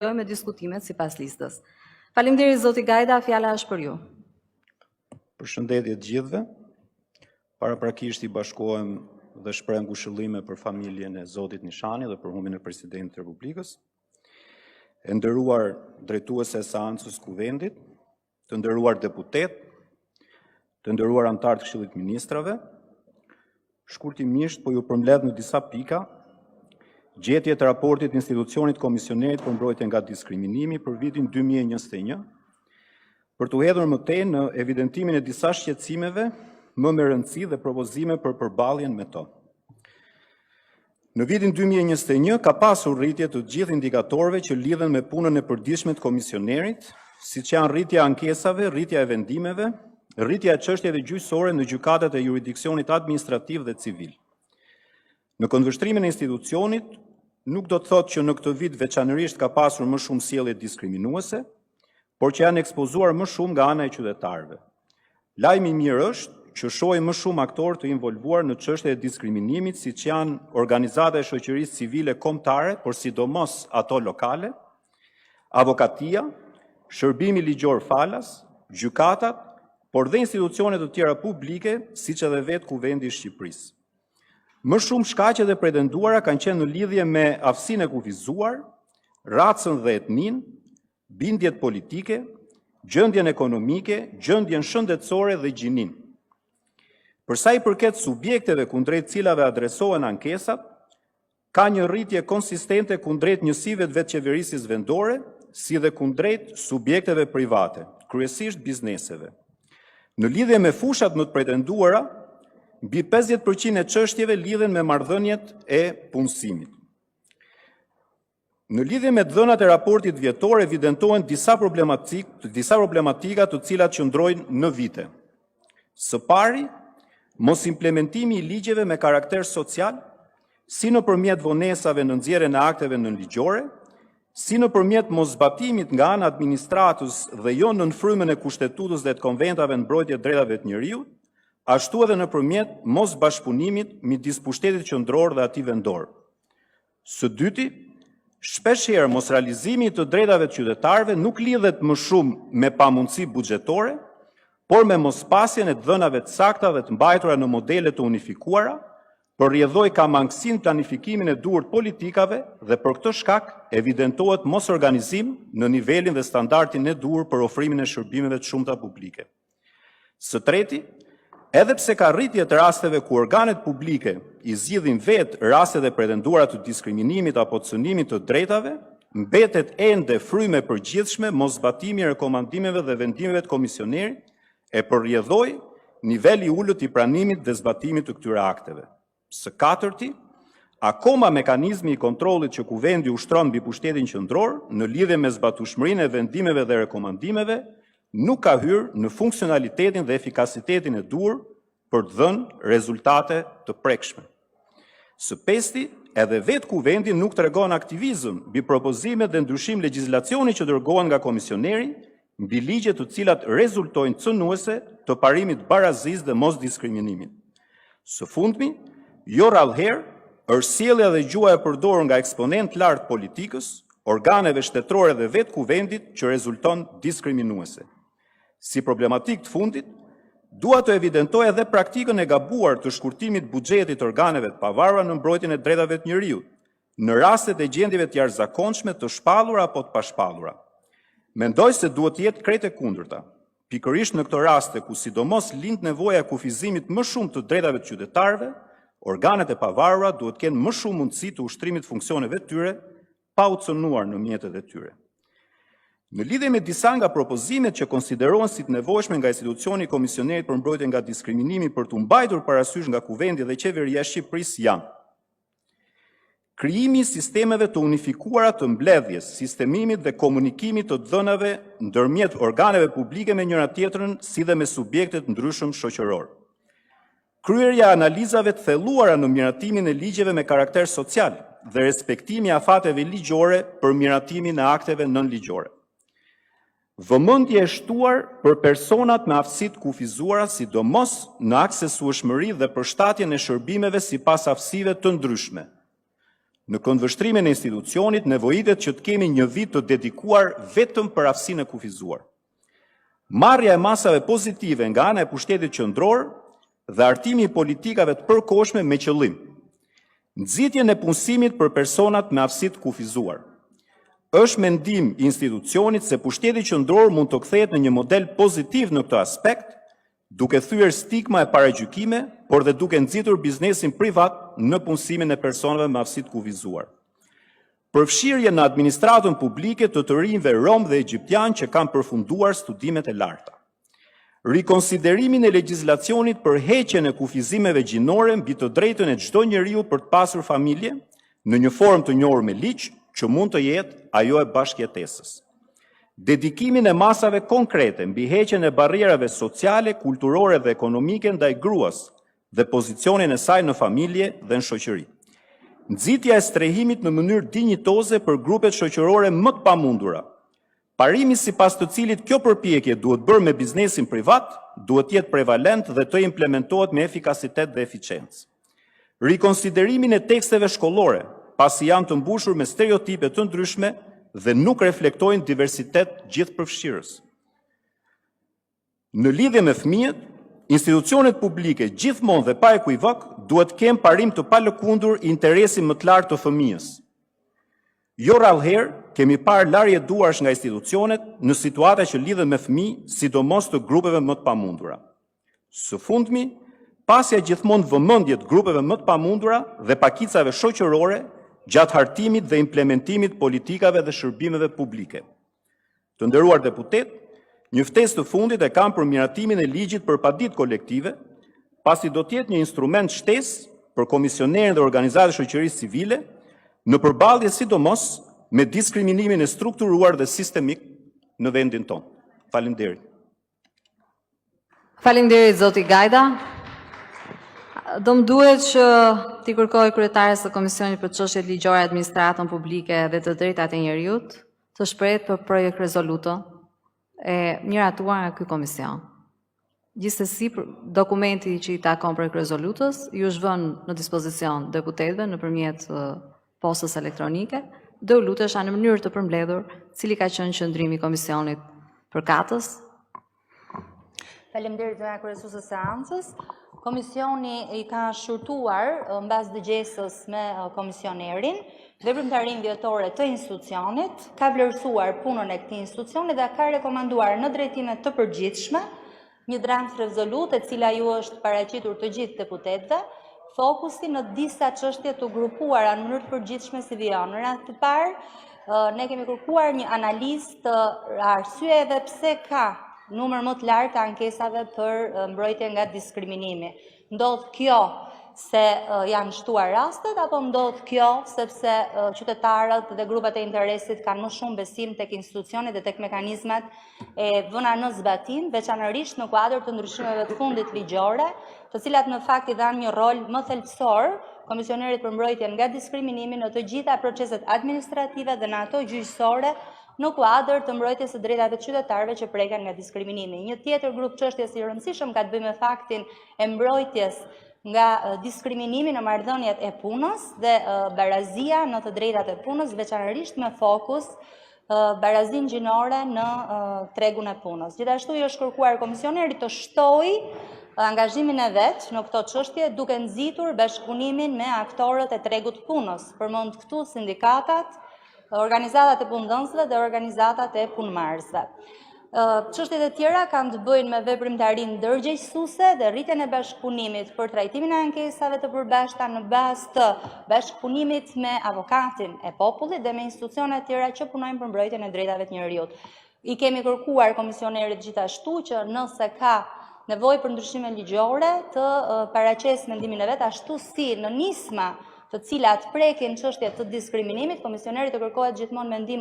me diskutimet sipas listës. Faleminderit zoti Gajda, fjala është për ju. Përshëndetje të gjithëve. Paraprakisht i bashkohem dhe shpreh ngushëllime për familjen e zotit Nishani dhe për humbjen e presidentit të Republikës. E nderuar drejtuese e seancës kuvendit, të nderuar deputet, të nderuar anëtar të Këshillit të Ministrave, shkurtimisht po ju përmbledh në disa pika gjetje të raportit institucionit komisionerit për mbrojtje nga diskriminimi për vitin 2021, për të hedhur më tej në evidentimin e disa shqetësimeve më me rëndësi dhe propozime për përballjen me to. Në vitin 2021 ka pasur rritje të gjithë indikatorëve që lidhen me punën e përditshme të komisionerit, siç janë rritja e ankesave, rritja e vendimeve, rritja e çështjeve gjyqësore në gjykatat e jurisdiksionit administrativ dhe civil. Në këndvështrimin e institucionit, nuk do të thotë që në këtë vit veçanërisht ka pasur më shumë sjellje diskriminuese, por që janë ekspozuar më shumë nga ana e qytetarëve. Lajmi i mirë është që shohim më shumë aktorë të involvuar në çështje e diskriminimit, siç janë organizata e shoqërisë civile kombëtare, por sidomos ato lokale, avokatia, shërbimi ligjor falas, gjykatat, por dhe institucionet të tjera publike, siç edhe vetë Kuvendi i Shqipërisë. Më shumë shkaqe dhe pretenduara kanë qenë në lidhje me aftësinë e kufizuar, racën dhe etnin, bindjet politike, gjendjen ekonomike, gjendjen shëndetësore dhe gjinin. Për sa i përket subjekteve kundrejt cilave adresohen ankesat, ka një rritje konsistente kundrejt njësive të vetëqeverisjes vendore, si dhe kundrejt subjekteve private, kryesisht bizneseve. Në lidhje me fushat më të pretenduara, mbi 50% e çështjeve lidhen me marrëdhëniet e punësimit. Në lidhje me dhënat e raportit vjetor evidentohen disa problematika të cilat qëndrojnë në vite. Së pari, mos implementimi i ligjeve me karakter social, si nëpërmjet vonesave në nxjerrjen e akteve nënligjore, si nëpërmjet moszbatimit nga ana administratës dhe jo në nënfrymën e kushtetutës dhe të konventave në mbrojtje të drejtave të njeriut, ashtu edhe nëpërmjet mos bashkëpunimit midis pushtetit qendror dhe atij vendor. Së dyti, shpeshherë mos realizimi të drejtave të qytetarëve nuk lidhet më shumë me pamundësi buxhetore, por me mospasjen e dhënave të sakta dhe të mbajtura në modele të unifikuara, për rrjedhoj ka mangësinë planifikimin e duhur të politikave dhe për këtë shkak evidentohet mos organizim në nivelin dhe standardin e duhur për ofrimin e shërbimeve të shumta publike. Së treti, edhe pse ka rritje të rasteve ku organet publike i zgjidhin vetë rastet e pretenduara të diskriminimit apo të cënimit të drejtave, mbetet ende frymë e përgjithshme moszbatimi i rekomandimeve dhe vendimeve të komisionerit e përrjedhoi niveli i ulët i pranimit dhe zbatimit të këtyre akteve. Së katërti, akoma mekanizmi i kontrollit që Kuvendi ushtron mbi pushtetin qendror në lidhje me zbatueshmërinë e vendimeve dhe rekomandimeve nuk ka hyrë në funksionalitetin dhe efikasitetin e duhur për të dhënë rezultate të prekshme. Së pesti, edhe vetë Kuvendi nuk tregon aktivizëm mbi propozimet dhe ndryshim legjislacioni që dërgohen nga komisioneri mbi ligje të cilat rezultojnë cënuese të parimit barazisë dhe mos diskriminimit. Së fundmi, jo rrallëherë, është sjellja dhe gjuha e përdorur nga eksponent lart politikës, organeve shtetërore dhe vetë Kuvendit që rezulton diskriminuese. Si problematik të fundit, dua të evidentoj edhe praktikën e gabuar të shkurtimit buxhetit organeve të pavarura në mbrojtjen e drejtave të njeriut, në rastet e gjendjeve të jashtëzakonshme të shpallura apo të pashpallura. Mendoj se duhet të jetë krejt e kundërta, pikërisht në këto raste ku sidomos lind nevoja e kufizimit më shumë të drejtave të qytetarëve, organet e pavarura duhet të kenë më shumë mundësi të ushtrimit funksioneve të tyre, pa u cënuar në mjetet e tyre. Në lidhje me disa nga propozimet që konsiderohen si të nevojshme nga institucioni i Komisionerit për mbrojtje nga diskriminimi për të mbajtur parasysh nga Kuvendi dhe Qeveria e Shqipërisë janë: krijimi i sistemeve të unifikuara të mbledhjes, sistemimit dhe komunikimit të dhënave ndërmjet organeve publike me njëra tjetrën, si dhe me subjektet ndryshëm shoqëror. Kryerja e analizave të thelluara në miratimin e ligjeve me karakter social dhe respektimi i afateve ligjore për miratimin e akteve nënligjore. Vëmendje e shtuar për personat me aftësi të kufizuara, sidomos në aksesueshmëri dhe përshtatjen e shërbimeve sipas aftësive të ndryshme. Në këndvështrimin e institucionit, nevojitet që të kemi një vit të dedikuar vetëm për aftësinë e kufizuar. Marrja e masave pozitive nga ana e pushtetit qendror dhe artimi i politikave të përkohshme me qëllim nxitjen e punësimit për personat me aftësi të kufizuar. Është mendim i institucionit se pushteti qendror mund të kthehet në një model pozitiv në këtë aspekt, duke thyer stigma e paragjykime, por dhe duke nxitur biznesin privat në punësimin e personave me aftësi të kufizuar. Përfshirje në administratën publike të rinjve rom dhe egjiptian që kanë përfunduar studimet e larta. Rikonsiderimin e legjislacionit për heqjen e kufizimeve gjinore mbi të drejtën e çdo njeriu për të pasur familje në një formë të njohur me ligj, që mund të jetë ajo e bashkëjetesës. Dedikimin e masave konkrete mbi heqjen e barrierave sociale, kulturore dhe ekonomike ndaj gruas dhe pozicionin e saj në familje dhe në shoqëri. Nxitja e strehimit në mënyrë dinjitoze për grupet shoqërore më të pamundura. Parimi sipas të cilit kjo përpjekje duhet bërë me biznesin privat, duhet jetë prevalent dhe të implementohet me efikasitet dhe eficiencë. Rikonsiderimin e teksteve shkollore, pasi janë të mbushur me stereotipe të ndryshme dhe nuk reflektojnë diversitet gjithëpërfshirës. Në lidhje me fëmijët, institucionet publike gjithmonë dhe pa ekuivok duhet kemë parim të palëkundur interesin më të lartë të fëmijës. Jo rrallëherë kemi parë larje duarsh nga institucionet në situata që lidhen me fëmijë, sidomos të grupeve më të pamundura. Së fundmi, pasja gjithmonë vëmendjet grupeve më të pamundura dhe pakicave shoqërore gjatë hartimit dhe implementimit politikave dhe shërbimeve publike. Të nderuar deputet, një ftesë të fundit e kam për miratimin e ligjit për padit kolektive, pasi do të jetë një instrument shtesë për komisionerin dhe organizatat e shoqërisë civile në përballje sidomos me diskriminimin e strukturuar dhe sistemik në vendin tonë. Faleminderit. Faleminderit zoti Gajda. Do më duhet që t'i kërkoj kryetares së Komisionit për Çështjet Ligjore, Administratën Publike dhe të Drejtat e Njerëzit të shprehet për projekt rezoluto e miratuar nga ky komision. Gjithsesi, dokumenti që i takon projekt rezolutës ju është vënë në dispozicion deputetëve nëpërmjet postës elektronike, do u lutesha në mënyrë të përmbledhur cili ka qenë qëndrimi i komisionit përkatës. Faleminderit zëra kryesuese së seancës. Komisioni i ka shurtuar mbas dëgjesës me komisionerin veprimtarinë vjetore të institucionit, ka vlerësuar punën e këtij institucioni dhe ka rekomanduar në drejtime të përgjithshme një draft rezolutë e cila ju është paraqitur të gjithë deputetëve, fokusi në disa çështje të grupuara në mënyrë të përgjithshme si vijon. Në rast të parë, ne kemi kërkuar një analizë të arsyeve pse ka numër më të lartë të ankesave për mbrojtje nga diskriminimi. Ndodh kjo se janë shtuar rastet, apo ndodh kjo sepse qytetarët dhe grupat e interesit kanë më shumë besim tek institucionet dhe tek mekanizmat e vëna në zbatim, veçanërisht në kuadër të ndryshimeve të fundit ligjore, të cilat në fakt i dhanë një rol më thelbësor Komisionerit për mbrojtjen nga diskriminimi në të gjitha proceset administrative dhe në ato gjyqësore në kuadër të mbrojtjes së drejtave të qytetarëve që preken nga diskriminimi. Një tjetër grup çështjes i rëndësishëm ka të bëjë me faktin e mbrojtjes nga diskriminimi në marrëdhëniet e punës dhe barazia në të drejtat e punës, veçanërisht me fokus barazinë gjinore në tregun e punës. Gjithashtu i është kërkuar komisionerit të shtojë angazhimin e vet në këto çështje duke nxitur bashkëpunimin me aktorët e tregut të punës, përmend këtu sindikatat, organizatat e punëdhënësve dhe organizatat e punëmarrësve. Çështjet e tjera kanë të bëjnë me veprimtarinë ndërgjegjësuese dhe rritjen e bashkëpunimit për trajtimin e ankesave të përbashkëta në bazë të bashkëpunimit me avokatin e popullit dhe me institucione të tjera që punojnë për mbrojtjen e drejtave të njerëzit. I kemi kërkuar komisionerit gjithashtu që nëse ka nevojë për ndryshime ligjore të paraqesë mendimin e vet, ashtu si në nisma të cilat prekin çështje të diskriminimit, komisionerit të kërkohet gjithmonë mendim